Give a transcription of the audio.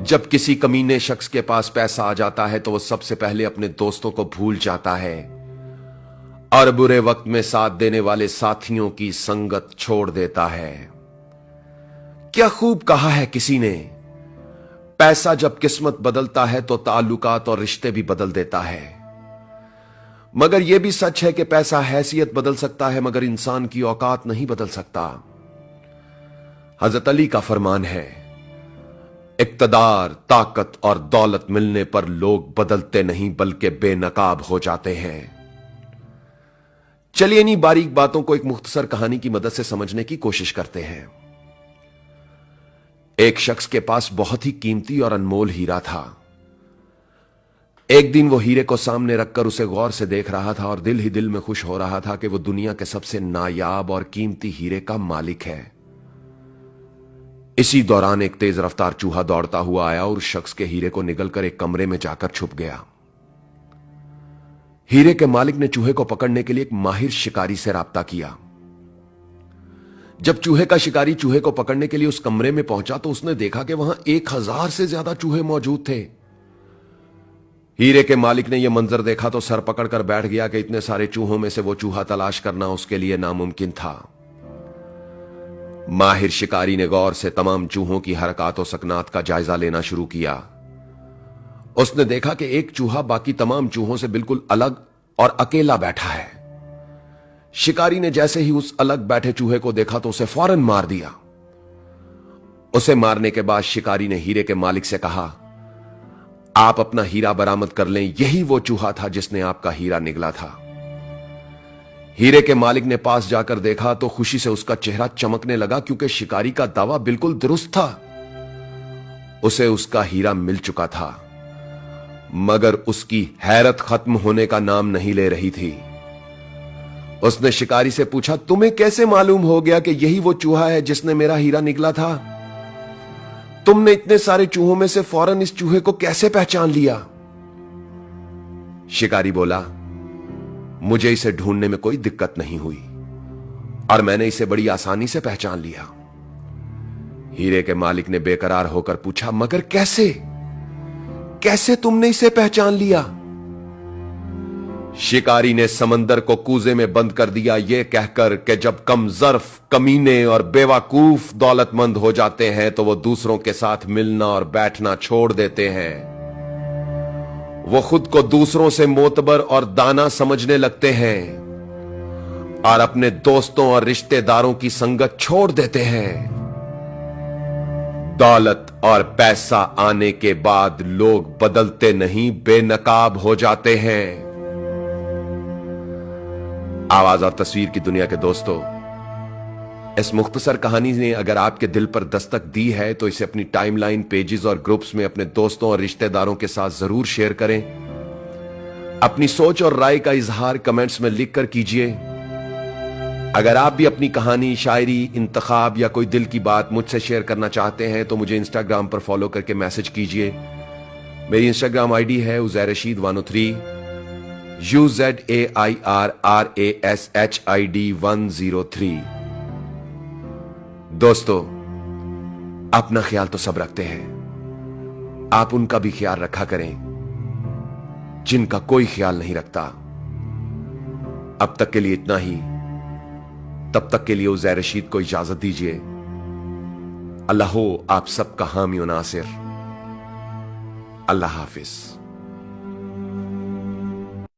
जब किसी कमीने शख्स के पास पैसा आ जाता है तो वो सबसे पहले अपने दोस्तों को भूल जाता है और बुरे वक्त में साथ देने वाले साथियों की संगत छोड़ देता है। क्या खूब कहा है किसी ने, पैसा जब किस्मत बदलता है तो ताल्लुकात और रिश्ते भी बदल देता है। मगर यह भी सच है कि पैसा हैसियत बदल सकता है मगर इंसान की औकात नहीं बदल सकता। हजरत अली का फरमान है, इक्तदार, ताकत और दौलत मिलने पर लोग बदलते नहीं बल्कि बेनकाब हो जाते हैं। चलिए इन्हीं बारीक बातों को एक मुख्तसर कहानी की मदद से समझने की कोशिश करते हैं। एक शख्स के पास बहुत ही कीमती और अनमोल हीरा था। एक दिन वो हीरे को सामने रखकर उसे गौर से देख रहा था और दिल ही दिल में खुश हो रहा था कि वो दुनिया के सबसे नायाब और कीमती हीरे का मालिक है। इसी दौरान एक तेज रफ्तार चूहा दौड़ता हुआ आया और उस शख्स के हीरे को निगलकर एक कमरे में जाकर छुप गया। हीरे के मालिक ने चूहे को पकड़ने के लिए एक माहिर शिकारी से राब्ता किया। जब चूहे का शिकारी चूहे को पकड़ने के लिए उस कमरे में पहुंचा तो उसने देखा कि वहां 1000 से ज्यादा चूहे मौजूद थे। हीरे के मालिक ने यह मंजर देखा तो सर पकड़कर बैठ गया कि इतने सारे चूहों में से वो चूहा तलाश करना उसके लिए नामुमकिन था। माहिर शिकारी ने गौर से तमाम चूहों की हरकत और सकनात का जायजा लेना शुरू किया। उसने देखा कि एक चूहा बाकी तमाम चूहों से बिल्कुल अलग और अकेला बैठा है। शिकारी ने जैसे ही उस अलग बैठे चूहे को देखा तो उसे फौरन मार दिया। उसे मारने के बाद शिकारी ने हीरे के मालिक से कहा, आप अपना हीरा बरामद कर लें, यही वो चूहा था जिसने आपका हीरा निगला था। हीरे के मालिक ने पास जाकर देखा तो खुशी से उसका चेहरा चमकने लगा क्योंकि शिकारी का दावा बिल्कुल दुरुस्त था। उसे उसका हीरा मिल चुका था मगर उसकी हैरत खत्म होने का नाम नहीं ले रही थी। उसने शिकारी से पूछा, तुम्हें कैसे मालूम हो गया कि यही वो चूहा है जिसने मेरा हीरा निगला था? तुमने इतने सारे चूहों में से फौरन इस चूहे को कैसे पहचान लिया? शिकारी बोला, मुझे इसे ढूंढने में कोई दिक्कत नहीं हुई और मैंने इसे बड़ी आसानी से पहचान लिया। हीरे के मालिक ने बेकरार होकर पूछा, मगर कैसे कैसे तुमने इसे पहचान लिया? शिकारी ने समंदर को कूजे में बंद कर दिया, यह कहकर कि जब कम ज़र्फ, कमीने और बेवकूफ दौलतमंद हो जाते हैं तो वो दूसरों के साथ मिलना और बैठना छोड़ देते हैं। वो खुद को दूसरों से मोतबर और दाना समझने लगते हैं और अपने दोस्तों और रिश्तेदारों की संगत छोड़ देते हैं। दौलत और पैसा आने के बाद लोग बदलते नहीं, बेनकाब हो जाते हैं। आवाज और तस्वीर की दुनिया के दोस्तों, इस मुख्तसर कहानी ने अगर आपके दिल पर दस्तक दी है तो इसे अपनी टाइमलाइन, पेजेस और ग्रुप्स में अपने दोस्तों और रिश्तेदारों के साथ जरूर शेयर करें। अपनी सोच और राय का इजहार कमेंट्स में लिखकर कीजिए। अगर आप भी अपनी कहानी, शायरी, इंतखाब या कोई दिल की बात मुझसे शेयर करना चाहते हैं तो मुझे इंस्टाग्राम पर फॉलो करके मैसेज कीजिए। मेरी इंस्टाग्राम आईडी है उज़ैर रशीद 103, UZAIRRASHID 103। दोस्तों, अपना ख्याल तो सब रखते हैं, आप उनका भी ख्याल रखा करें जिनका कोई ख्याल नहीं रखता। अब तक के लिए इतना ही। तब तक के लिए उज़ैर रशीद को इजाजत दीजिए। अल्लाह हो आप सबका हामी और नासिर। अल्लाह हाफिज।